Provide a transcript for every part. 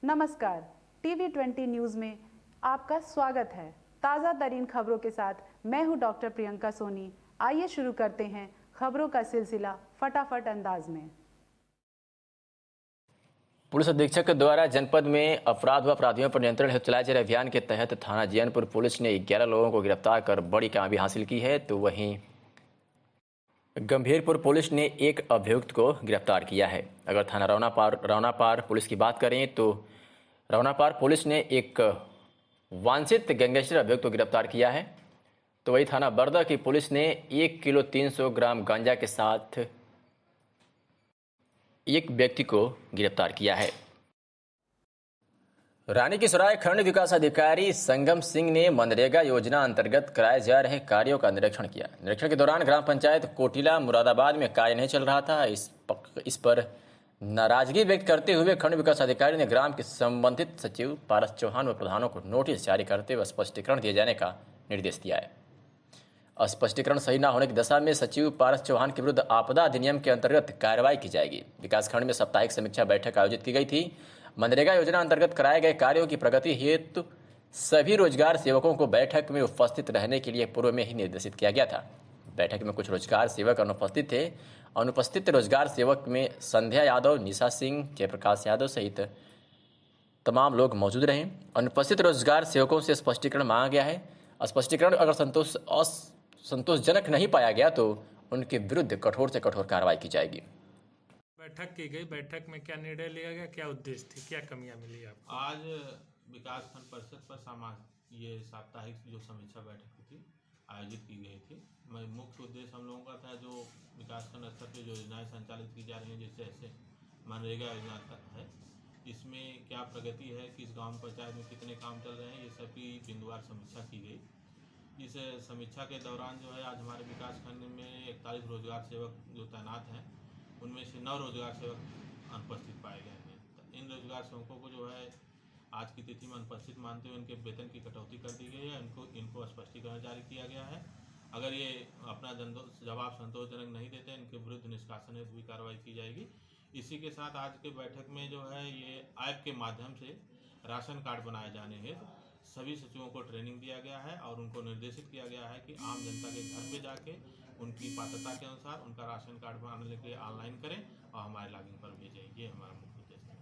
नमस्कार, TV20 news में आपका स्वागत है। ताज़ा तरीन खबरों के साथ मैं हूं डॉक्टर प्रियंका सोनी। आइए शुरू करते हैं खबरों का सिलसिला फटाफट अंदाज में। पुलिस अधीक्षक द्वारा जनपद में अपराध व अपराधियों पर नियंत्रण हेतु चलाए जा रहे अभियान के तहत थाना जीयनपुर पुलिस ने 11 लोगों को गिरफ्तार कर बड़ी कामयाबी हासिल की है, तो वहीं गंभीरपुर पुलिस ने एक अभियुक्त को गिरफ्तार किया है। अगर थाना रौनापार पुलिस की बात करें तो रौनापार पुलिस ने एक वांछित गैंगस्टर अभियुक्त को गिरफ्तार किया है, तो वही थाना बरदा की पुलिस ने 1 किलो 300 ग्राम गांजा के साथ एक व्यक्ति को गिरफ्तार किया है। रानी की सराय खंड विकास अधिकारी संगम सिंह ने मनरेगा योजना अंतर्गत कराए जा रहे कार्यों का निरीक्षण किया। निरीक्षण के दौरान ग्राम पंचायत कोटिला मुरादाबाद में कार्य नहीं चल रहा था। इस पर नाराजगी व्यक्त करते हुए खंड विकास अधिकारी ने ग्राम के संबंधित सचिव पारस चौहान व प्रधानों को नोटिस जारी करते हुए स्पष्टीकरण दिए जाने का निर्देश दिया है। स्पष्टीकरण सही न होने की दशा में सचिव पारस चौहान के विरुद्ध आपदा अधिनियम के अंतर्गत कार्रवाई की जाएगी। विकासखंड में साप्ताहिक समीक्षा बैठक आयोजित की गई थी। मनरेगा योजना अंतर्गत कराए गए कार्यों की प्रगति हेतु सभी रोजगार सेवकों को बैठक में उपस्थित रहने के लिए पूर्व में ही निर्देशित किया गया था। बैठक में कुछ रोजगार सेवक अनुपस्थित थे। अनुपस्थित रोजगार सेवक में संध्या यादव, निशा सिंह, जयप्रकाश यादव सहित तमाम लोग मौजूद रहे। अनुपस्थित रोजगार सेवकों से स्पष्टीकरण मांगा गया है। स्पष्टीकरण अगर संतोषजनक नहीं पाया गया तो उनके विरुद्ध कठोर से कठोर कार्रवाई की जाएगी। बैठक की गई। बैठक में क्या निर्णय लिया गया, क्या उद्देश्य थी, क्या कमियां मिली आपको? आज विकासखंड परिषद पर ये साप्ताहिक जो समीक्षा बैठक थी आयोजित की गई थी। मुख्य उद्देश्य हम लोगों का था जो विकासखंड स्तर पर जो योजनाएं संचालित की जा रही हैं, जैसे मनरेगा योजना है, इसमें क्या प्रगति है, किस गांव पंचायत में कितने काम चल रहे हैं, ये सभी बिंदुवार समीक्षा की गई। इस समीक्षा के दौरान जो है आज हमारे विकासखंड में 41 रोजगार सेवक जो तैनात हैं, उनमें से 9 रोजगार सेवक अनुपस्थित पाए गए हैं। तो इन रोजगार सेवकों को जो है आज की तिथि में अनुपस्थित मानते हुए उनके वेतन की कटौती कर दी गई है। इनको स्पष्टीकरण जारी किया गया है। अगर ये अपना जवाब संतोषजनक नहीं देते, इनके विरुद्ध निष्कासन हेतु भी कार्रवाई की जाएगी। इसी के साथ आज के बैठक में जो है ये ऐप के माध्यम से राशन कार्ड बनाए जाने हेतु सभी सचिवों को ट्रेनिंग दिया गया है और उनको निर्देशित किया गया है कि आम जनता के घर पे जाके उनकी पात्रता के अनुसार उनका राशन कार्ड बनाने के लिए ऑनलाइन करें और हमारे लॉगिन पर भेजें। ये हमारा मुख्य उद्देश्य है।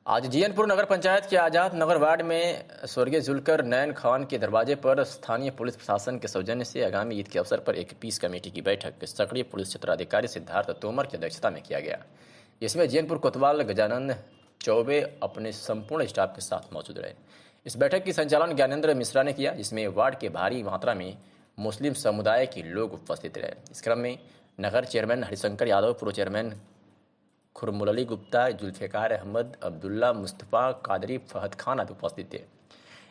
आज जीयनपुर नगर पंचायत के आजाद नगर वार्ड में स्वर्गीय जुल्कर नैन खान के दरवाजे पर स्थानीय पुलिस प्रशासन के सौजन्य से आगामी ईद के अवसर पर एक पीस कमेटी की बैठक सक्रिय पुलिस क्षेत्राधिकारी सिद्धार्थ तोमर की अध्यक्षता में किया गया। इसमें जीयनपुर कोतवाल गजानंद चौबे अपने संपूर्ण स्टाफ के साथ मौजूद रहे। इस बैठक की संचालन ज्ञानेंद्र मिश्रा ने किया, जिसमें वार्ड के भारी मात्रा में मुस्लिम समुदाय के लोग उपस्थित रहे। इस क्रम में नगर चेयरमैन हरिशंकर यादव, पूर्व चेयरमैन खुरमुलली गुप्ता, जुल्फिकार अहमद, अब्दुल्ला, मुस्तफ़ा कादरी, फहद खान आदि उपस्थित थे।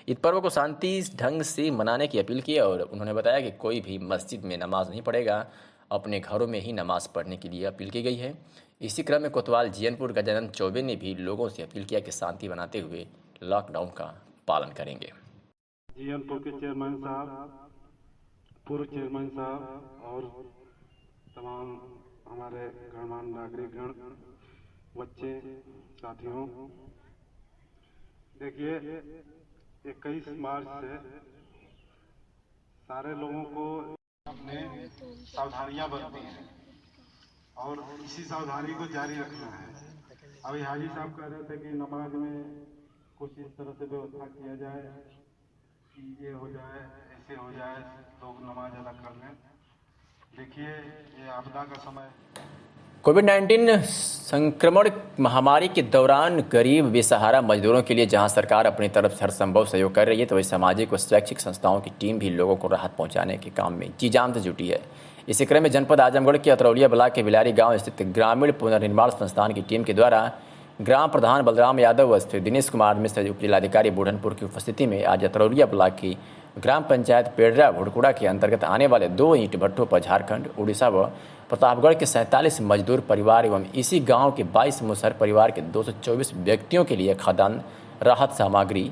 ईद पर्व को शांति ढंग से मनाने की अपील की और उन्होंने बताया कि कोई भी मस्जिद में नमाज नहीं पढ़ेगा, अपने घरों में ही नमाज पढ़ने के लिए अपील की गई है। इसी क्रम में कोतवाल जीयनपुर गजानंद चौबे ने भी लोगों से अपील किया कि शांति बनाते हुए लॉकडाउन का पालन करेंगे। जीयनपुर के चेयरमैन साहब, पूर्व चेयरमैन साहब और तमाम हमारे गणमान्य नागरिकगण, बच्चे, साथियों, देखिए 21 मार्च से सारे लोगों को अपने सावधानियां बरतनी हैं और इसी सावधानी को जारी रखना है। अभी हाजी साहब कह रहे थे कि नमाज में कुछ इस तरह से व्यवस्था किया जाए कि ये हो जाए, ऐसे हो जाए, लोग नमाज अदा कर लें। देखिए ये आपदा का समय, कोविड-19 संक्रमण महामारी के दौरान गरीब बेसहारा मजदूरों के लिए जहां सरकार अपनी तरफ से हर संभव सहयोग कर रही है, तो वही सामाजिक व शैक्षिक संस्थाओं की टीम भी लोगों को राहत पहुंचाने के काम में जी जान से जुटी है। इसी क्रम में जनपद आजमगढ़ के अतरौलिया ब्लॉक के बिलारी गांव स्थित ग्रामीण पुनर्निर्माण संस्थान की टीम के द्वारा ग्राम प्रधान बलराम यादव व दिनेश कुमार मिश्र, उप जिलाधिकारी बुढ़नपुर की उपस्थिति में आज अतरौलिया ब्लॉक की ग्राम पंचायत पेड़रा भुड़कुड़ा के अंतर्गत आने वाले 2 ईंट भट्टों पर झारखंड, उड़ीसा व प्रतापगढ़ के 47 मजदूर परिवार एवं इसी गांव के 22 मुसहर परिवार के 224 व्यक्तियों के लिए खाद्यान्न राहत सामग्री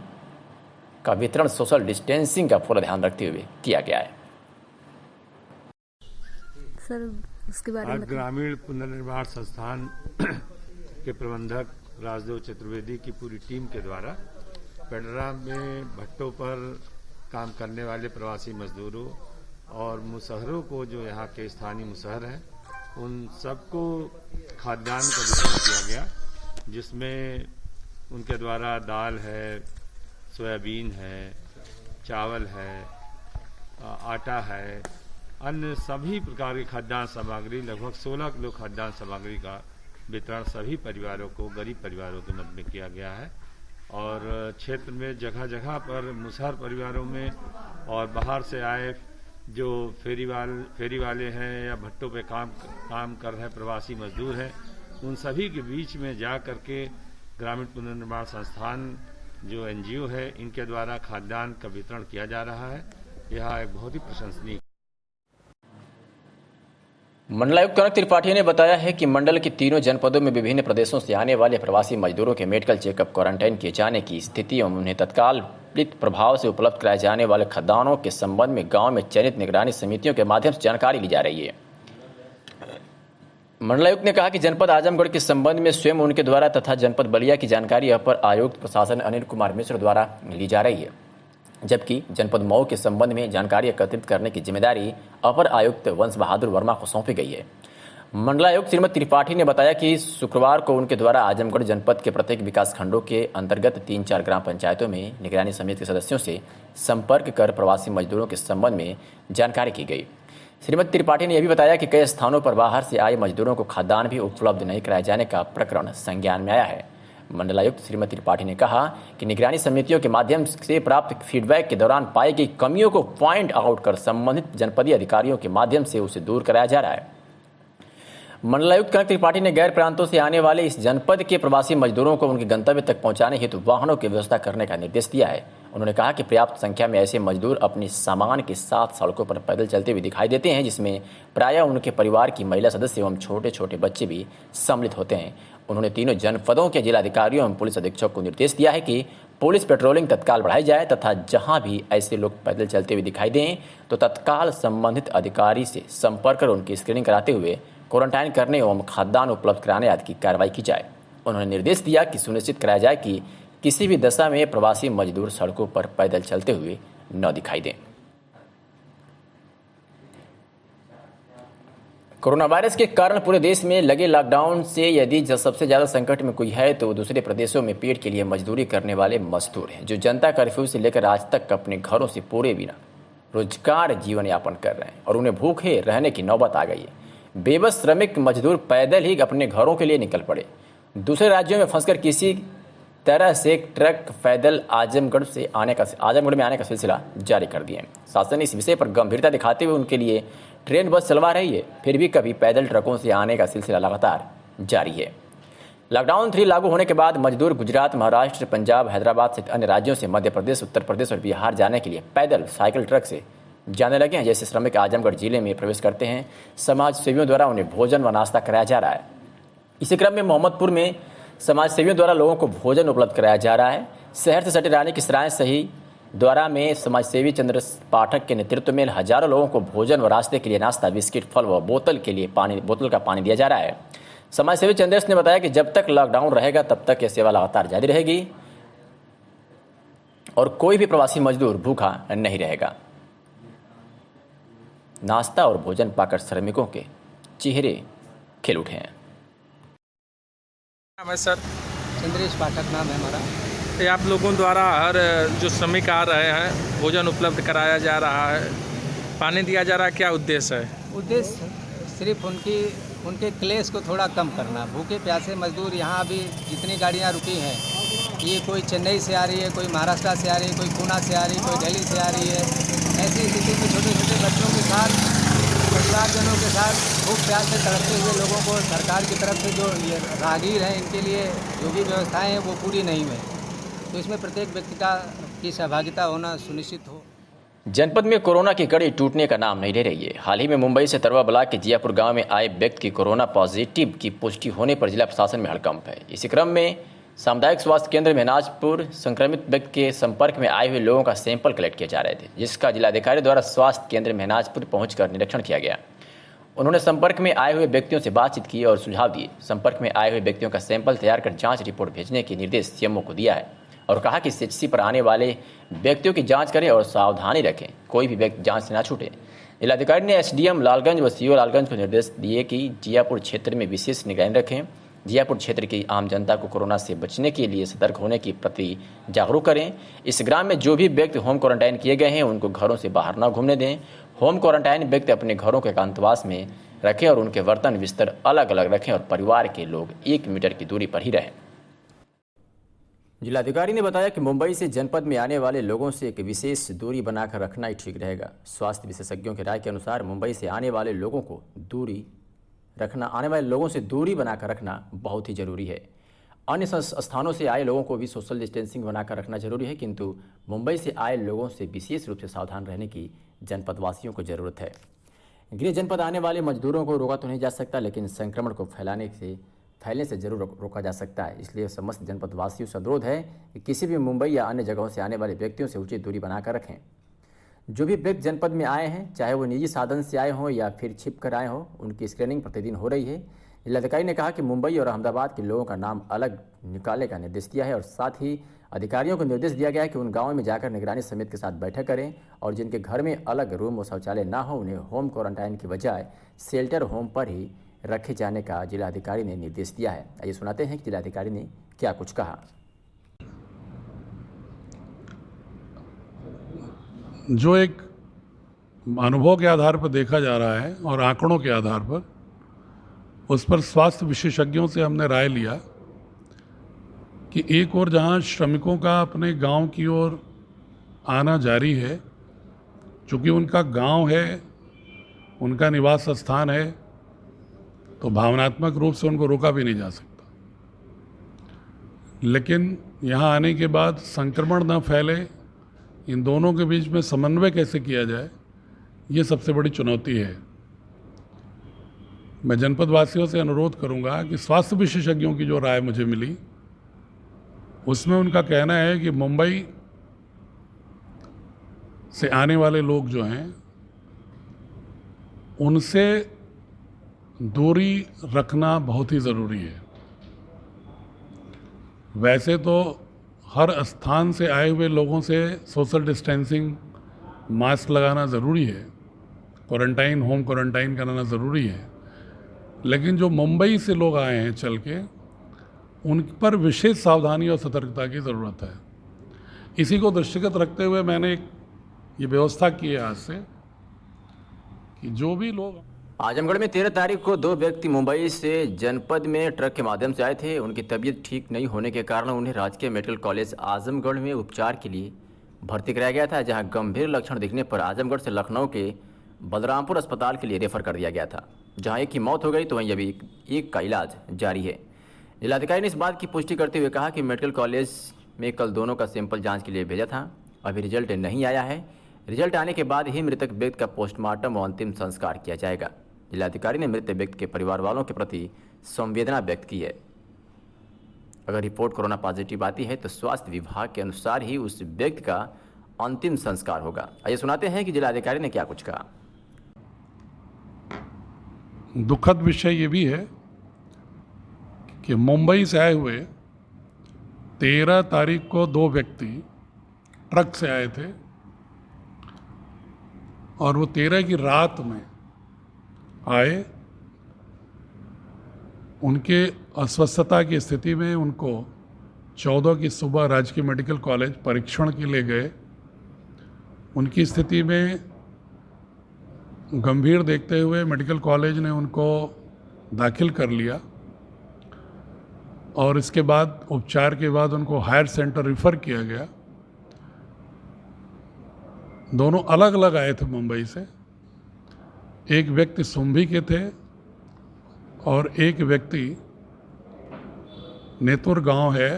का वितरण सोशल डिस्टेंसिंग का पूरा ध्यान रखते हुए किया गया है। सर, उसके बारे में ग्रामीण पुनर्निर्माण संस्थान के प्रबंधक राजदेव चतुर्वेदी की पूरी टीम के द्वारा पेडरा में भट्टों पर काम करने वाले प्रवासी मजदूरों और मुसहरों को, जो यहाँ के स्थानीय मुसहर हैं, उन सबको खाद्यान्न का वितरण किया गया, जिसमें उनके द्वारा दाल है, सोयाबीन है, चावल है, आटा है, अन्य सभी प्रकार की खाद्यान्न सामग्री, लगभग 16 किलो खाद्यान्न सामग्री का वितरण सभी परिवारों को, गरीब परिवारों के मध्य में किया गया है। और क्षेत्र में जगह जगह पर मुसहर परिवारों में और बाहर से आए जो फेरी वाले हैं या भट्टों पे काम कर रहे प्रवासी मजदूर हैं, उन सभी के बीच में जा करके ग्रामीण पुनर्निर्माण संस्थान जो NGO है, इनके द्वारा खाद्यान्न का वितरण किया जा रहा है। यह एक बहुत ही प्रशंसनीय। मंडलायुक्त कनक त्रिपाठी ने बताया है कि मंडल के तीनों जनपदों में विभिन्न प्रदेशों से आने वाले प्रवासी मजदूरों के मेडिकल चेकअप, क्वारंटाइन किए जाने की स्थिति एवं उन्हें तत्काल प्रभाव से उपलब्ध कराए जाने वाले खाद्यान्नों के संबंध में गांव में चयनित निगरानी समितियों के माध्यम से जानकारी ली जा रही है। मंडलायुक्त ने कहा कि जनपद आजमगढ़ के संबंध में स्वयं उनके द्वारा तथा जनपद बलिया की जानकारी अपर आयुक्त प्रशासन अनिल कुमार मिश्र द्वारा ली जा रही है, जबकि जनपद मऊ के संबंध में जानकारी एकत्रित करने की जिम्मेदारी अपर आयुक्त वंश बहादुर वर्मा को सौंपी गई है। मंडलायुक्त श्रीमती त्रिपाठी ने बताया कि शुक्रवार को उनके द्वारा आजमगढ़ जनपद के प्रत्येक विकास खंडों के अंतर्गत 3-4 ग्राम पंचायतों में निगरानी समिति के सदस्यों से संपर्क कर प्रवासी मजदूरों के संबंध में जानकारी की गई। श्रीमती त्रिपाठी ने यह भी बताया कि कई स्थानों पर बाहर से आए मजदूरों को खाद्यान्न भी उपलब्ध नहीं कराए जाने का प्रकरण संज्ञान में आया है। मंडलायुक्त श्रीमती त्रिपाठी ने कहा कि निगरानी समितियों के माध्यम से प्राप्त फीडबैक के दौरान पाई गई कमियों को पॉइंट आउट कर संबंधित जनपदीय अधिकारियों के माध्यम से उसे दूर कराया जा रहा है। मंडलायुक्त कनक त्रिपाठी ने गैर प्रांतों से आने वाले इस जनपद के प्रवासी मजदूरों को उनके गंतव्य तक पहुंचाने हेतु वाहनों की व्यवस्था करने का निर्देश दिया है। उन्होंने कहा कि पर्याप्त संख्या में ऐसे मजदूर अपने सामान के साथ सड़कों पर पैदल चलते हुए दिखाई देते हैं, जिसमें प्रायः उनके परिवार की महिला सदस्य एवं छोटे छोटे बच्चे भी सम्मिलित होते हैं। उन्होंने तीनों जनपदों के जिलाधिकारियों एवं पुलिस अधीक्षक को निर्देश दिया है कि पुलिस पेट्रोलिंग तत्काल बढ़ाई जाए तथा जहां भी ऐसे लोग पैदल चलते हुए दिखाई दें तो तत्काल संबंधित अधिकारी से संपर्क कर उनकी स्क्रीनिंग कराते हुए क्वारंटाइन करने एवं खाद्यान्न उपलब्ध कराने आदि की कार्रवाई की जाए। उन्होंने निर्देश दिया कि सुनिश्चित कराया जाए कि किसी भी दशा में प्रवासी मजदूर सड़कों पर पैदल चलते हुए न दिखाई दें। कोरोना वायरस के कारण पूरे देश में लगे लॉकडाउन से यदि सबसे ज्यादा संकट में कोई है तो दूसरे प्रदेशों में पेट के लिए मजदूरी करने वाले मजदूर हैं, जो जनता कर्फ्यू से लेकर आज तक अपने घरों से पूरे बिना रोजगार जीवन यापन कर रहे हैं और उन्हें भूखे रहने की नौबत आ गई है। बेबस श्रमिक मजदूर पैदल ही अपने घरों के लिए निकल पड़े। दूसरे राज्यों में फंसकर किसी तरह से ट्रक पैदल आजमगढ़ में आने का सिलसिला जारी कर दिए। शासन इस विषय पर गंभीरता दिखाते हुए उनके लिए ट्रेन बस चलवा रही है, फिर भी कभी पैदल ट्रकों से आने का सिलसिला लगातार जारी है। लॉकडाउन 3 लागू होने के बाद मजदूर गुजरात, महाराष्ट्र, पंजाब, हैदराबाद सहित अन्य राज्यों से मध्य प्रदेश, उत्तर प्रदेश और बिहार जाने के लिए पैदल, साइकिल, ट्रक से जाने लगे हैं। जैसे श्रमिक आजमगढ़ जिले में प्रवेश करते हैं, समाज सेवियों द्वारा उन्हें भोजन व नाश्ता कराया जा रहा है। इसी क्रम में मोहम्मदपुर में समाज सेवियों द्वारा लोगों को भोजन उपलब्ध कराया जा रहा है। शहर से सटे रानी की सराय सही द्वारा में समाज सेवी चंद्र पाठक के नेतृत्व में हजारों लोगों को भोजन व रास्ते के लिए नाश्ता, बिस्किट, फल व बोतल का पानी दिया जा रहा है। समाज सेवी चंद्रेश ने बताया कि जब तक लॉकडाउन रहेगा तब तक यह सेवा लगातार जारी रहेगी और कोई भी प्रवासी मजदूर भूखा नहीं रहेगा। नाश्ता और भोजन पाकर श्रमिकों के चेहरे खिल उठे हैं। नाम है सर? चंद्रेश पाठक नाम है हमारा। ये आप लोगों द्वारा हर जो श्रमिक आ रहे हैं भोजन उपलब्ध कराया जा रहा है, पानी दिया जा रहा है, क्या उद्देश्य है? उद्देश्य सिर्फ उनके क्लेश को थोड़ा कम करना। भूखे प्यासे मजदूर यहाँ अभी जितनी गाड़ियाँ रुकी हैं, ये कोई चेन्नई से आ रही है, कोई महाराष्ट्र से आ रही है, कोई पूना से आ रही है, कोई दिल्ली से आ रही है। ऐसी स्थिति में छोटे छोटे बच्चों के साथ, परिवारजनों के साथ भूख प्यास से तड़पते हुए लोगों को सरकार की तरफ से जो ये राहगीर हैं, इनके लिए जो भी व्यवस्थाएँ हैं वो पूरी नहीं हुई, तो इसमें प्रत्येक व्यक्ति की सहभागिता होना सुनिश्चित हो। जनपद में कोरोना की कड़ी टूटने का नाम नहीं ले रही है। हाल ही में मुंबई से तरवा ब्लॉक के जियापुर गांव में आए व्यक्ति की कोरोना पॉजिटिव की पुष्टि होने पर जिला प्रशासन में हड़कंप है। इसी क्रम में सामुदायिक स्वास्थ्य केंद्र महनाजपुर संक्रमित व्यक्ति के संपर्क में आए हुए लोगों का सैंपल कलेक्ट किए जा रहे थे, जिसका जिलाधिकारी द्वारा स्वास्थ्य केंद्र महनाजपुर पहुंचकर निरीक्षण किया गया। उन्होंने संपर्क में आए हुए व्यक्तियों से बातचीत की और सुझाव दिए। संपर्क में आए हुए व्यक्तियों का सैंपल तैयार कर जांच रिपोर्ट भेजने के निर्देश सीएमओ को दिया है और कहा कि सीएचसी पर आने वाले व्यक्तियों की जांच करें और सावधानी रखें, कोई भी व्यक्ति जांच से न छूटे। जिलाधिकारी ने एसडीएम लालगंज व सीओ लालगंज को निर्देश दिए कि जियापुर क्षेत्र में विशेष निगरानी रखें। जियापुर क्षेत्र की आम जनता को कोरोना से बचने के लिए सतर्क होने के प्रति जागरूक करें। इस ग्राम में जो भी व्यक्ति होम क्वारंटाइन किए गए हैं उनको घरों से बाहर न घूमने दें। होम क्वारंटाइन व्यक्ति अपने घरों के एकांतवास में रखें और उनके बर्तन बिस्तर अलग अलग रखें और परिवार के लोग 1 मीटर की दूरी पर ही रहें। जिलाधिकारी ने बताया कि मुंबई से जनपद में आने वाले लोगों से एक विशेष दूरी बनाकर रखना ही ठीक रहेगा। स्वास्थ्य विशेषज्ञों की राय के अनुसार मुंबई से आने वाले लोगों से दूरी बनाकर रखना बहुत ही जरूरी है। अन्य स्थानों से आए लोगों को भी सोशल डिस्टेंसिंग बनाकर रखना जरूरी है, किंतु मुंबई से आए लोगों से विशेष रूप से सावधान रहने की जनपद वासियों को जरूरत है। गृह जनपद आने वाले मजदूरों को रोका तो नहीं जा सकता, लेकिन संक्रमण को फैलने से जरूर रोका जा सकता है। इसलिए समस्त जनपद वासियों से अनुरोध है कि किसी भी मुंबई या अन्य जगहों से आने वाले व्यक्तियों से उचित दूरी बनाकर रखें। जो भी व्यक्ति जनपद में आए हैं, चाहे वो निजी साधन से आए हों या फिर छिप कर आए हों, उनकी स्क्रीनिंग प्रतिदिन हो रही है। जिलाधिकारी ने कहा कि मुंबई और अहमदाबाद के लोगों का नाम अलग निकालने का निर्देश दिया है और साथ ही अधिकारियों को निर्देश दिया गया है कि उन गाँवों में जाकर निगरानी समिति के साथ बैठक करें और जिनके घर में अलग रूम व शौचालय ना हो उन्हें होम क्वारंटाइन की बजाय शेल्टर होम पर ही रखे जाने का जिलाधिकारी ने निर्देश दिया है। आइए सुनाते हैं कि जिलाधिकारी ने क्या कुछ कहा। जो एक अनुभव के आधार पर देखा जा रहा है और आंकड़ों के आधार पर, उस पर स्वास्थ्य विशेषज्ञों से हमने राय लिया कि एक और जहां श्रमिकों का अपने गांव की ओर आना जारी है, चूँकि उनका गांव है, उनका निवास स्थान है, तो भावनात्मक रूप से उनको रोका भी नहीं जा सकता। लेकिन यहाँ आने के बाद संक्रमण न फैले, इन दोनों के बीच में समन्वय कैसे किया जाए, ये सबसे बड़ी चुनौती है। मैं जनपद वासियों से अनुरोध करूंगा कि स्वास्थ्य विशेषज्ञों की जो राय मुझे मिली, उसमें उनका कहना है कि मुंबई से आने वाले लोग जो हैं, उनसे दूरी रखना बहुत ही ज़रूरी है। वैसे तो हर स्थान से आए हुए लोगों से सोशल डिस्टेंसिंग, मास्क लगाना ज़रूरी है, क्वारंटाइन, होम क्वारंटाइन कराना ज़रूरी है, लेकिन जो मुंबई से लोग आए हैं चल के, उन पर विशेष सावधानी और सतर्कता की ज़रूरत है। इसी को दृष्टिगत रखते हुए मैंने ये व्यवस्था की है आज से कि जो भी लोग आजमगढ़ में 13 तारीख को 2 व्यक्ति मुंबई से जनपद में ट्रक के माध्यम से आए थे। उनकी तबीयत ठीक नहीं होने के कारण उन्हें राजकीय मेडिकल कॉलेज आजमगढ़ में उपचार के लिए भर्ती कराया गया था, जहां गंभीर लक्षण दिखने पर आजमगढ़ से लखनऊ के बलरामपुर अस्पताल के लिए रेफर कर दिया गया था, जहां एक की मौत हो गई तो वहीं अभी एक का इलाज जारी है। जिलाधिकारी ने इस बात की पुष्टि करते हुए कहा कि मेडिकल कॉलेज में कल दोनों का सैंपल जाँच के लिए भेजा था, अभी रिजल्ट नहीं आया है। रिजल्ट आने के बाद ही मृतक व्यक्ति का पोस्टमार्टम और अंतिम संस्कार किया जाएगा। जिलाधिकारी ने मृत व्यक्ति के परिवार वालों के प्रति संवेदना व्यक्त की है। अगर रिपोर्ट कोरोना पॉजिटिव आती है तो स्वास्थ्य विभाग के अनुसार ही उस व्यक्ति का अंतिम संस्कार होगा। आइए सुनाते हैं कि जिलाधिकारी ने क्या कुछ कहा। दुखद विषय ये भी है कि मुंबई से आए हुए 13 तारीख को 2 व्यक्ति ट्रक से आए थे और वो 13 की रात में आए। उनके अस्वस्थता की स्थिति में उनको 14 की सुबह राजकीय मेडिकल कॉलेज परीक्षण के लिए गए। उनकी स्थिति में गंभीर देखते हुए मेडिकल कॉलेज ने उनको दाखिल कर लिया और इसके बाद उपचार के बाद उनको हायर सेंटर रिफ़र किया गया। दोनों अलग अलग आए थे मुंबई से। एक व्यक्ति सुंभी के थे और एक व्यक्ति नेतुर गांव है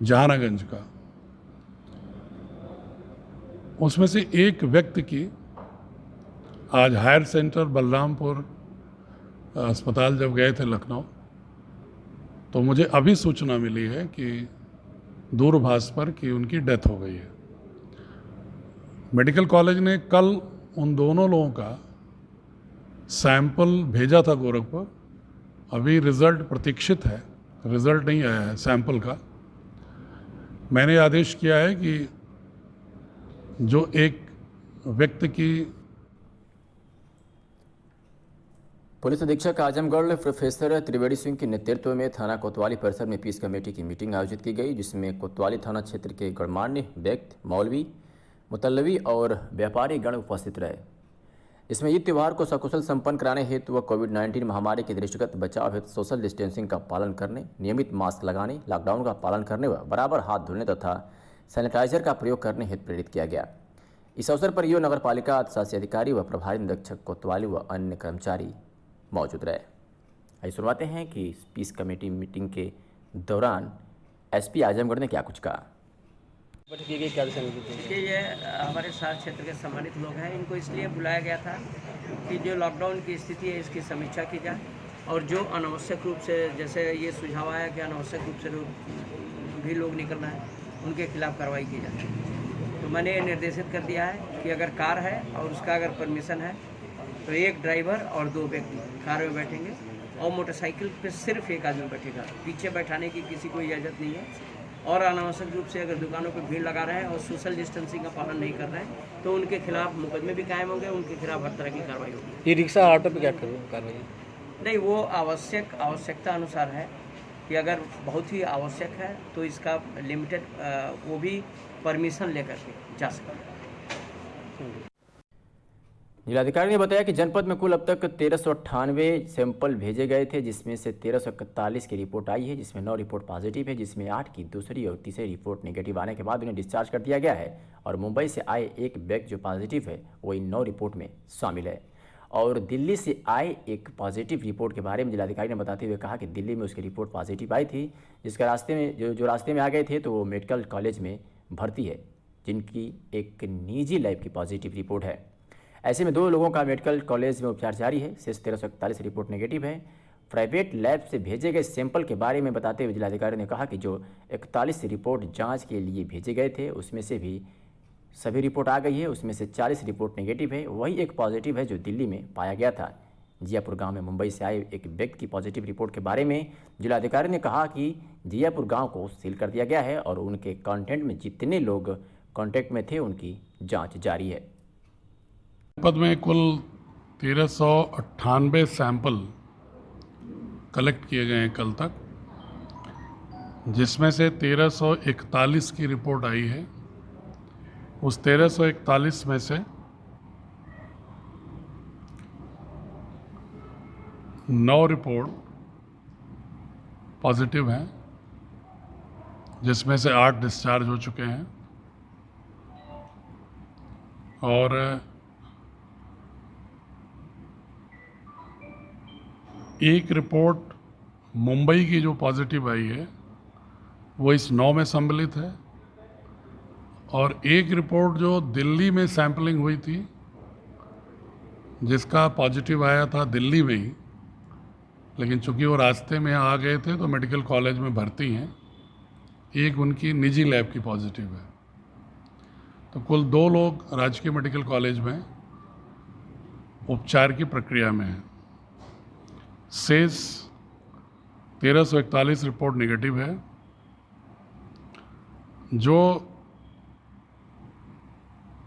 जहानागंज का। उसमें से एक व्यक्ति की आज हायर सेंटर बलरामपुर अस्पताल जब गए थे लखनऊ, तो मुझे अभी सूचना मिली है कि दूरभाष पर कि उनकी डेथ हो गई है। मेडिकल कॉलेज ने कल उन दोनों लोगों का सैंपल भेजा था गोरखपुर, अभी रिज़ल्ट प्रतीक्षित है, रिज़ल्ट नहीं आया है सैंपल का। मैंने आदेश किया है कि जो एक व्यक्ति की पुलिस अधीक्षक आजमगढ़ प्रोफेसर त्रिवेणी सिंह के नेतृत्व में थाना कोतवाली परिसर में पीस कमेटी की मीटिंग आयोजित की गई, जिसमें कोतवाली थाना क्षेत्र के गणमान्य व्यक्ति, मौलवी, मुतल्लवी और व्यापारी गण उपस्थित रहे। इसमें ईद त्यौहार को सकुशल संपन्न कराने हेतु व कोविड-19 महामारी के दृष्टिगत बचाव हेतु सोशल डिस्टेंसिंग का पालन करने, नियमित मास्क लगाने, लॉकडाउन का पालन करने व बराबर हाथ धोने तथा सैनिटाइजर का प्रयोग करने हेतु प्रेरित किया गया। इस अवसर पर ईओ नगर पालिका, शासी अधिकारी व प्रभारी निरीक्षक कोतवाली व अन्य कर्मचारी मौजूद रहे। आइए सुनवाते हैं कि पीस कमेटी मीटिंग के दौरान एसपी आजमगढ़ ने क्या कुछ कहा। देखिए, ये हमारे शहर क्षेत्र के सम्मानित लोग हैं, इनको इसलिए बुलाया गया था कि जो लॉकडाउन की स्थिति है इसकी समीक्षा की जाए और जो अनावश्यक रूप से, जैसे ये सुझाव आया कि अनावश्यक रूप से भी लोग निकलना है, उनके खिलाफ कार्रवाई की जाए। तो मैंने ये निर्देशित कर दिया है कि अगर कार है और उसका अगर परमिशन है तो एक ड्राइवर और 2 व्यक्ति कार में बैठेंगे और मोटरसाइकिल पे सिर्फ एक आदमी बैठेगा, पीछे बैठाने की किसी को इजाज़त नहीं है। और अनावश्यक रूप से अगर दुकानों पर भीड़ लगा रहे हैं और सोशल डिस्टेंसिंग का पालन नहीं कर रहे हैं तो उनके खिलाफ मुकदमे भी कायम होंगे, उनके खिलाफ हर तरह की कार्रवाई होगी। ये रिक्शा ऑटो पे क्या कार्रवाई? नहीं, वो आवश्यकता अनुसार है कि अगर बहुत ही आवश्यक है तो इसका लिमिटेड वो भी परमिशन लेकर के जा सकते हैं। जिलाधिकारी ने बताया कि जनपद में कुल अब तक 1398 सैंपल भेजे गए थे, जिसमें से 1341 की रिपोर्ट आई है, जिसमें 9 रिपोर्ट पॉजिटिव है, जिसमें 8 की दूसरी और तीसरी रिपोर्ट नेगेटिव आने के बाद उन्हें डिस्चार्ज कर दिया गया है। और मुंबई से आए एक व्यक्ति जो पॉजिटिव है वो इन 9 रिपोर्ट में शामिल है। और दिल्ली से आए एक पॉजिटिव रिपोर्ट के बारे में जिलाधिकारी ने बताते हुए कहा कि दिल्ली में उसकी रिपोर्ट पॉजिटिव आई थी, जिसका रास्ते में जो रास्ते में आ गए थे तो वो मेडिकल कॉलेज में भर्ती है, जिनकी एक निजी लैब की पॉजिटिव रिपोर्ट है। ऐसे में 2 लोगों का मेडिकल कॉलेज में उपचार जारी है। शेष 1341 रिपोर्ट नेगेटिव है। प्राइवेट लैब से भेजे गए सैंपल के बारे में बताते हुए जिलाधिकारी ने कहा कि जो 41 रिपोर्ट जांच के लिए भेजे गए थे उसमें से भी सभी रिपोर्ट आ गई है, उसमें से 40 रिपोर्ट नेगेटिव है। वही एक पॉजिटिव है जो दिल्ली में पाया गया था। जियापुर गांव में मुंबई से आए एक व्यक्ति की पॉजिटिव रिपोर्ट के बारे में जिलाधिकारी ने कहा कि जियापुर गाँव को सील कर दिया गया है और उनके कॉन्टेक्ट में जितने लोग कॉन्टेक्ट में थे उनकी जाँच जारी है। जनपद में कुल 1398 सैंपल कलेक्ट किए गए हैं कल तक, जिसमें से 1341 की रिपोर्ट आई है। उस 1341 में से 9 रिपोर्ट पॉजिटिव हैं, जिसमें से 8 डिस्चार्ज हो चुके हैं और एक रिपोर्ट मुंबई की जो पॉजिटिव आई है वो इस 9 में सम्मिलित है और एक रिपोर्ट जो दिल्ली में सैंपलिंग हुई थी, जिसका पॉजिटिव आया था दिल्ली में ही, लेकिन चूंकि वो रास्ते में आ गए थे तो मेडिकल कॉलेज में भर्ती हैं, एक उनकी निजी लैब की पॉजिटिव है। तो कुल 2 लोग राजकीय मेडिकल कॉलेज में उपचार की प्रक्रिया में हैं। शेष 1341 रिपोर्ट नेगेटिव है। जो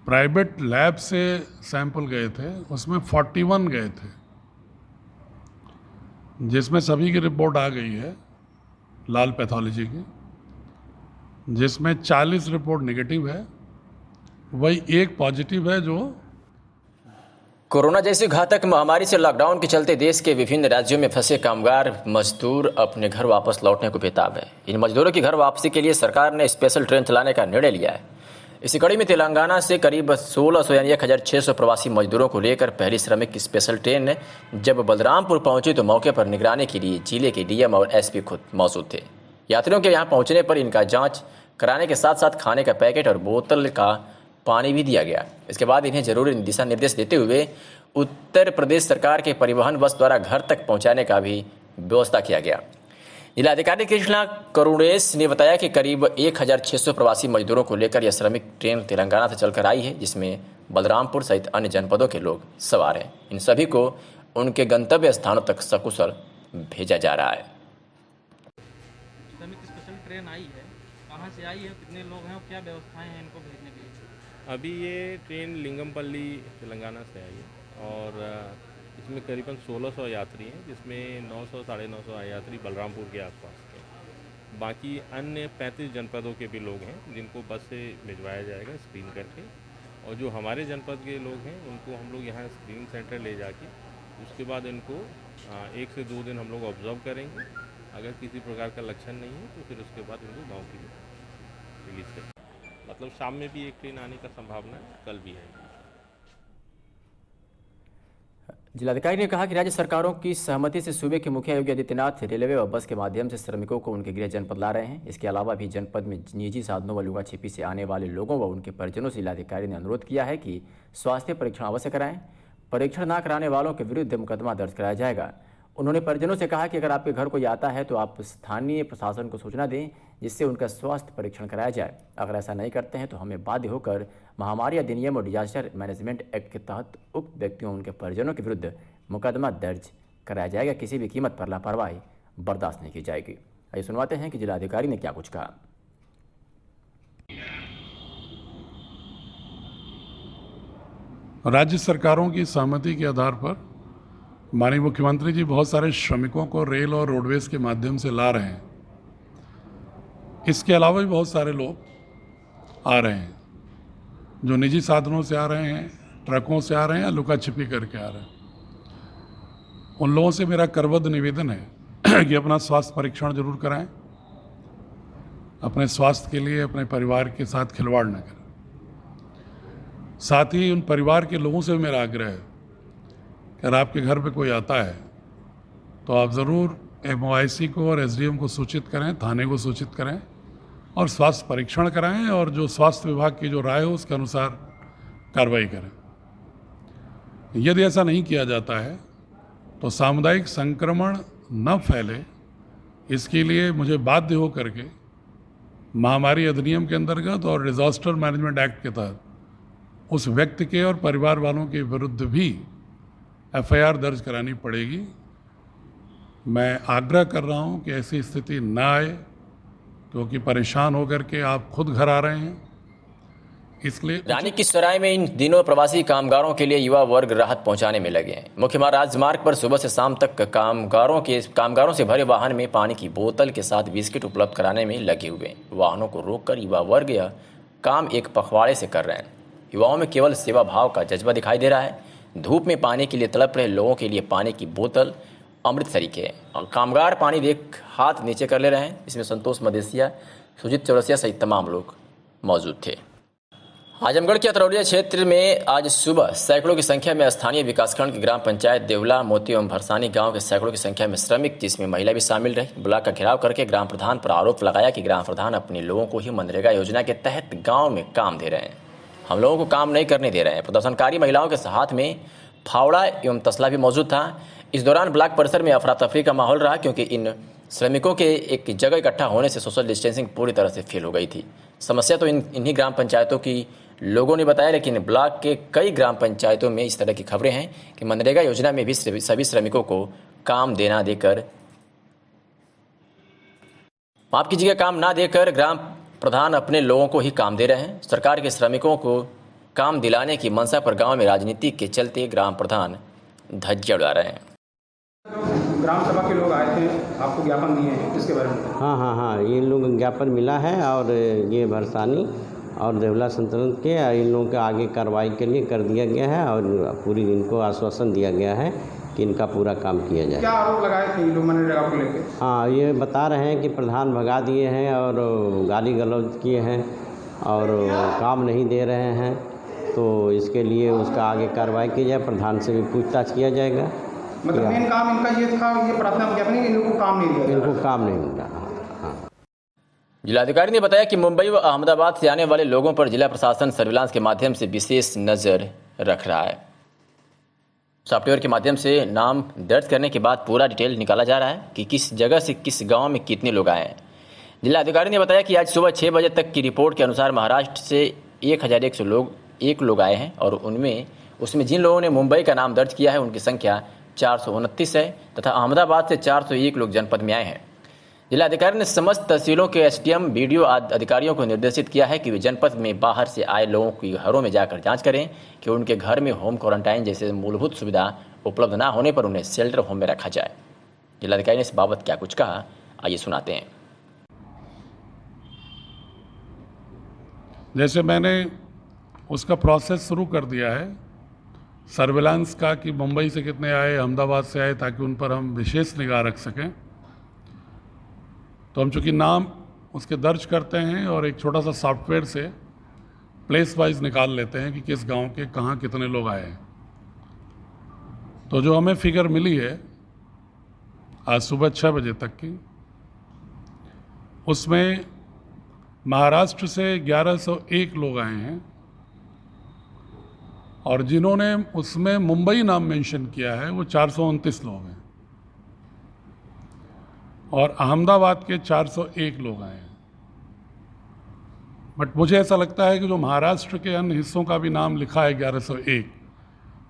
प्राइवेट लैब से सैंपल गए थे उसमें 41 गए थे, जिसमें सभी की रिपोर्ट आ गई है लाल पैथोलॉजी की, जिसमें 40 रिपोर्ट नेगेटिव है। वही एक पॉजिटिव है जो कोरोना जैसी घातक महामारी से लॉकडाउन के चलते देश के विभिन्न राज्यों में फंसे कामगार मजदूर अपने घर वापस लौटने को बेताब है। इन मजदूरों की घर वापसी के लिए सरकार ने स्पेशल ट्रेन चलाने का निर्णय लिया है। इसी कड़ी में तेलंगाना से करीब 1600 यानी 1600 प्रवासी मजदूरों को लेकर पहली श्रमिक स्पेशल ट्रेन जब बलरामपुर पहुंची तो मौके पर निगरानी के लिए जिले के डीएम और एसपी खुद मौजूद थे। यात्रियों के यहाँ पहुँचने पर इनका जाँच कराने के साथ साथ खाने का पैकेट और बोतल का पानी भी दिया गया। इसके बाद इन्हें जरूरी दिशा निर्देश देते हुए उत्तर प्रदेश सरकार के परिवहन बस द्वारा घर तक पहुंचाने का भी व्यवस्था किया गया। जिलाधिकारी कृष्णा करुणेश ने बताया कि करीब 1600 प्रवासी मजदूरों को लेकर यह श्रमिक ट्रेन तेलंगाना से चलकर आई है, जिसमें बलरामपुर सहित अन्य जनपदों के लोग सवार हैं। इन सभी को उनके गंतव्य स्थानों तक सकुशल भेजा जा रहा है। श्रमिक स्पेशल ट्रेन आई है, कहाँ से आई है, कितने लोग हैं और क्या व्यवस्थाएं हैं इनको भेजने के लिए? अभी ये ट्रेन लिंगमपल्ली तेलंगाना से आई है और इसमें करीबन 1600 यात्री हैं, जिसमें 900 साढ़े 900 यात्री बलरामपुर के आसपास के। बाकी अन्य 35 जनपदों के भी लोग हैं जिनको बस से भिजवाया जाएगा स्क्रीन करके, और जो हमारे जनपद के लोग हैं उनको हम लोग यहाँ स्क्रीनिंग सेंटर ले जाके उसके बाद इनको 1 से 2 दिन हम लोग ऑब्जर्व करेंगे। अगर किसी प्रकार का लक्षण नहीं है तो फिर उसके बाद इनको गाँव के लिए रिलीज करेंगे। मतलब शाम में भी एक ट्रेन आने का संभावना है, कल भी है। जिलाधिकारी ने कहा कि राज्य सरकारों की सहमति से सूबे के मुखिया योगी आदित्यनाथ रेलवे व बस के माध्यम से श्रमिकों को उनके गृह जनपद ला रहे हैं। इसके अलावा भी जनपद में निजी साधनों व लुगा छिपी से आने वाले लोगों व उनके परिजनों से जिलाधिकारी ने अनुरोध किया है कि स्वास्थ्य परीक्षण अवश्य कराएं। परीक्षण न कराने वालों के विरुद्ध मुकदमा दर्ज कराया जाएगा। उन्होंने परिजनों से कहा कि अगर आपके घर कोई आता है तो आप स्थानीय प्रशासन को सूचना दें, जिससे उनका स्वास्थ्य परीक्षण कराया जाए। अगर ऐसा नहीं करते हैं तो हमें बाध्य होकर महामारी अधिनियम और डिजास्टर मैनेजमेंट एक्ट के तहत उक्त व्यक्तियों उनके परिजनों के विरुद्ध मुकदमा दर्ज कराया जाएगा। किसी भी कीमत पर लापरवाही बर्दाश्त नहीं की जाएगी। आइए सुनवाते हैं कि जिलाधिकारी ने क्या कुछ कहा। राज्य सरकारों की सहमति के आधार पर माननीय मुख्यमंत्री जी बहुत सारे श्रमिकों को रेल और रोडवेज के माध्यम से ला रहे हैं। इसके अलावा भी बहुत सारे लोग आ रहे हैं जो निजी साधनों से आ रहे हैं, ट्रकों से आ रहे हैं या लुका छिपी करके आ रहे हैं। उन लोगों से मेरा करबद्ध निवेदन है कि अपना स्वास्थ्य परीक्षण जरूर कराएं। अपने स्वास्थ्य के लिए अपने परिवार के साथ खिलवाड़ न करें। साथ ही उन परिवार के लोगों से भी मेरा आग्रह है कि अगर आपके घर पे कोई आता है तो आप ज़रूर MOIC को और SDM को सूचित करें, थाने को सूचित करें और स्वास्थ्य परीक्षण कराएं और जो स्वास्थ्य विभाग की जो राय हो उसके अनुसार कार्रवाई करें। यदि ऐसा नहीं किया जाता है तो सामुदायिक संक्रमण न फैले, इसके लिए मुझे बाध्य हो करके महामारी अधिनियम के अंतर्गत और डिजास्टर मैनेजमेंट एक्ट के तहत उस व्यक्ति के और परिवार वालों के विरुद्ध भी FIR दर्ज करानी पड़ेगी। मैं आग्रह कर रहा हूं कि ऐसी स्थिति न आए, क्योंकि परेशान होकर के आप खुद घर आ रहे हैं। इसलिए रानी की सराय में इन दिनों प्रवासी कामगारों के लिए युवा वर्ग राहत पहुंचाने में लगे हैं। मुख्य राजमार्ग पर सुबह से शाम तक कामगारों से भरे वाहन में पानी की बोतल के साथ बिस्किट उपलब्ध कराने में लगे हुए। वाहनों को रोककर युवा वर्ग यह काम एक पखवाड़े से कर रहे हैं। युवाओं में केवल सेवा भाव का जज्बा दिखाई दे रहा है। धूप में पानी के लिए तड़प रहे लोगों के लिए पानी की बोतल अमृत तरीके है और कामगार पानी देख हाथ नीचे कर ले रहे हैं। इसमें संतोष मदेसिया, सुजीत चौरसिया सहित तमाम लोग मौजूद थे। आजमगढ़ के अतरौलिया क्षेत्र में आज सुबह सैकड़ों की संख्या में स्थानीय विकासखंड की ग्राम पंचायत देवला, मोती एवं भरसानी गांव के सैकड़ों की संख्या में श्रमिक, जिसमें महिला भी शामिल रही, ब्लॉक का घेराव करके ग्राम प्रधान पर आरोप लगाया कि ग्राम प्रधान अपने लोगों को ही मनरेगा योजना के तहत गाँव में काम दे रहे हैं, हम लोगों को काम नहीं करने दे रहे हैं। प्रदर्शनकारी महिलाओं के हाथ में फावड़ा एवं तसला भी मौजूद था। इस दौरान ब्लॉक परिसर में अफरा तफरी का माहौल रहा, क्योंकि इन श्रमिकों के एक जगह इकट्ठा होने से सोशल डिस्टेंसिंग पूरी तरह से फेल हो गई थी। समस्या तो इन्हीं ग्राम पंचायतों की लोगों ने बताया, लेकिन ब्लॉक के कई ग्राम पंचायतों में इस तरह की खबरें हैं कि मनरेगा योजना में भी सभी श्रमिकों को काम देना देकर माफ कीजिएगा काम ना देकर ग्राम प्रधान अपने लोगों को ही काम दे रहे हैं। सरकार के श्रमिकों को काम दिलाने की मंशा पर गांव में राजनीति के चलते ग्राम प्रधान धज्जियां उड़ा रहे हैं। ग्राम सभा के लोग आए थे, आपको ज्ञापन दिए हैं, इसके बारे में? हाँ, ये लोग ज्ञापन मिला है और ये भरसानी और देवला संतुलन के इन लोगों के आगे कार्रवाई के लिए कर दिया गया है और पूरी इनको आश्वासन दिया गया है कि इनका पूरा काम किया जाए। क्या आरोप लगाए थे ये लोग मनरेगा को लेकर? हाँ, ये बता रहे हैं कि प्रधान भगा दिए हैं और गाली गलौज किए हैं और काम नहीं दे रहे हैं, तो इसके लिए उसका आगे कार्रवाई की जाए। प्रधान से भी पूछताछ किया जाएगा। मतलब मेन काम इनका ये था, ये प्रार्थना ज्ञापन, इन लोगों को काम नहीं दिया, इनको काम नहीं मिल रहा। हाँ। जिलाधिकारी ने बताया कि मुंबई व अहमदाबाद से आने वाले लोगों पर जिला प्रशासन सर्विलांस के माध्यम से विशेष नज़र रख रहा है। सॉफ्टवेयर के माध्यम से नाम दर्ज करने के बाद पूरा डिटेल निकाला जा रहा है कि किस जगह से किस गांव में कितने लोग आए हैं। जिलाधिकारी ने बताया कि आज सुबह 6 बजे तक की रिपोर्ट के अनुसार महाराष्ट्र से 1101 लोग आए हैं और उसमें जिन लोगों ने मुंबई का नाम दर्ज किया है उनकी संख्या 429 है तथा अहमदाबाद से 401 लोग जनपद में आए हैं। जिलाधिकारी ने समस्त तहसीलों के एसडीएम, बीडीओ आदि अधिकारियों को निर्देशित किया है कि वे जनपद में बाहर से आए लोगों की घरों में जाकर जांच करें कि उनके घर में होम क्वारंटाइन जैसे मूलभूत सुविधा उपलब्ध न होने पर उन्हें शेल्टर होम में रखा जाए। जिलाधिकारी ने इस बाबत क्या कुछ कहा, आइए सुनाते हैं। जैसे मैंने उसका प्रोसेस शुरू कर दिया है सर्विलांस का कि मुंबई से कितने आए, अहमदाबाद से आए, ताकि उन पर हम विशेष निगाह रख सकें। तो हम चूँकि नाम उसके दर्ज करते हैं और एक छोटा सा सॉफ्टवेयर से प्लेस वाइज निकाल लेते हैं कि किस गांव के कहाँ कितने लोग आए हैं। तो जो हमें फिगर मिली है आज सुबह 6 बजे तक की, उसमें महाराष्ट्र से 1101 लोग आए हैं और जिन्होंने उसमें मुंबई नाम मेंशन किया है वो 429 लोग हैं और अहमदाबाद के 401 लोग आए हैं। बट मुझे ऐसा लगता है कि जो महाराष्ट्र के अन्य हिस्सों का भी नाम लिखा है 1101,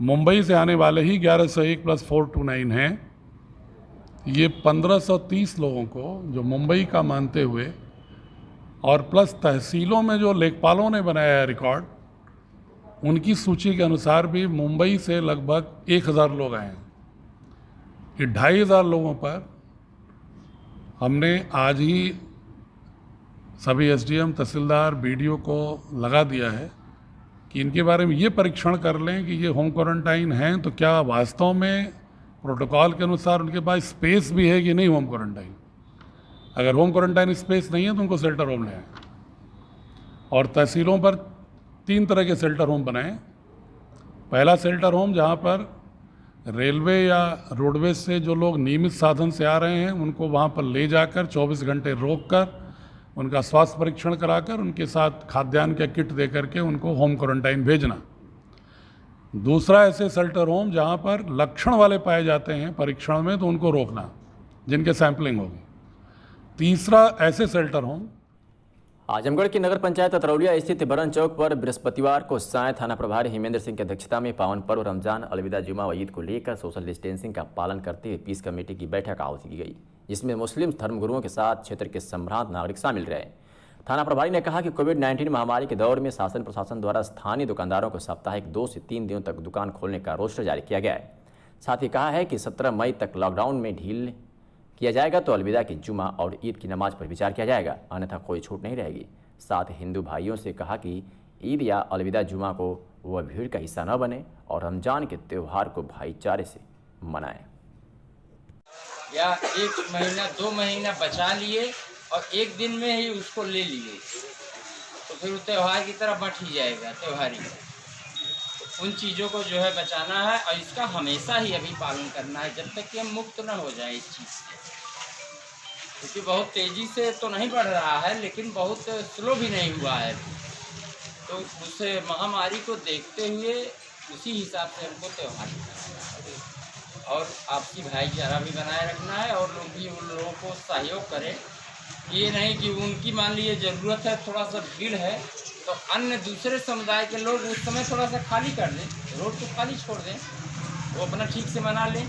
मुंबई से आने वाले ही 1101 + 429 हैं। ये 1530 लोगों को जो मुंबई का मानते हुए और प्लस तहसीलों में जो लेखपालों ने बनाया है रिकॉर्ड, उनकी सूची के अनुसार भी मुंबई से लगभग 1000 लोग आए हैं। ये 2500 लोगों पर हमने आज ही सभी एसडीएम, तहसीलदार, बीडीओ को लगा दिया है कि इनके बारे में ये परीक्षण कर लें कि ये होम क्वारंटाइन हैं तो क्या वास्तव में प्रोटोकॉल के अनुसार उनके पास स्पेस भी है कि नहीं होम क्वारंटाइन। अगर होम क्वारंटाइन स्पेस नहीं है तो उनको शेल्टर होम ले आए। और तहसीलों पर 3 तरह के शेल्टर होम बनाएं। पहला शेल्टर होम जहाँ पर रेलवे या रोडवेज से जो लोग नियमित साधन से आ रहे हैं उनको वहाँ पर ले जाकर 24 घंटे रोककर उनका स्वास्थ्य परीक्षण कराकर उनके साथ खाद्यान्न का किट दे करके उनको होम क्वारंटाइन भेजना। दूसरा ऐसे शेल्टर होम जहाँ पर लक्षण वाले पाए जाते हैं परीक्षण में तो उनको रोकना, जिनके सैंपलिंग होगी। तीसरा ऐसे शेल्टर होम आजमगढ़ की नगर पंचायत अतरौलिया स्थित बरन चौक पर बृहस्पतिवार को साय थाना प्रभारी हिमेंद्र सिंह की अध्यक्षता में पावन पर्व रमजान, अलविदा जुमा व ईद को लेकर सोशल डिस्टेंसिंग का पालन करते हुए पीस कमेटी की बैठक आयोजित की गई, जिसमें मुस्लिम धर्मगुरुओं के साथ क्षेत्र के संभ्रांत नागरिक शामिल रहे। थाना प्रभारी ने कहा कि कोविड-19 महामारी के दौर में शासन प्रशासन द्वारा स्थानीय दुकानदारों को साप्ताहिक 2 से 3 दिनों तक दुकान खोलने का रोस्टर जारी किया गया है। साथ ही कहा है कि 17 मई तक लॉकडाउन में ढील किया जाएगा तो अलविदा की जुमा और ईद की नमाज पर विचार किया जाएगा, अन्यथा कोई छूट नहीं रहेगी। साथ ही हिंदू भाइयों से कहा कि ईद या अलविदा जुमा को वह भीड़ का हिस्सा न बने और रमजान के त्यौहार को भाईचारे से मनाएं। या 1 महीना 2 महीना बचा लिए और एक दिन में ही उसको ले लिए तो फिर त्यौहार की तरह बट ही जाएगा त्योहारी। तो उन चीज़ों को जो है बचाना है और इसका हमेशा ही अभी पालन करना है जब तक कि हम मुक्त न हो जाए इस चीज़ से, क्योंकि बहुत तेज़ी से तो नहीं बढ़ रहा है लेकिन बहुत स्लो भी नहीं हुआ है। तो उस महामारी को देखते हुए उसी हिसाब से हमको त्यौहार करना है और आपसी भाईचारा भी बनाए रखना है और लोग भी उन लोगों को सहयोग करें। ये नहीं कि उनकी मान लीजिए ज़रूरत है, थोड़ा सा भीड़ है तो अन्य दूसरे समुदाय के लोग उस समय थोड़ा सा खाली कर दें, रोड को खाली छोड़ दें, वो अपना ठीक से मना लें।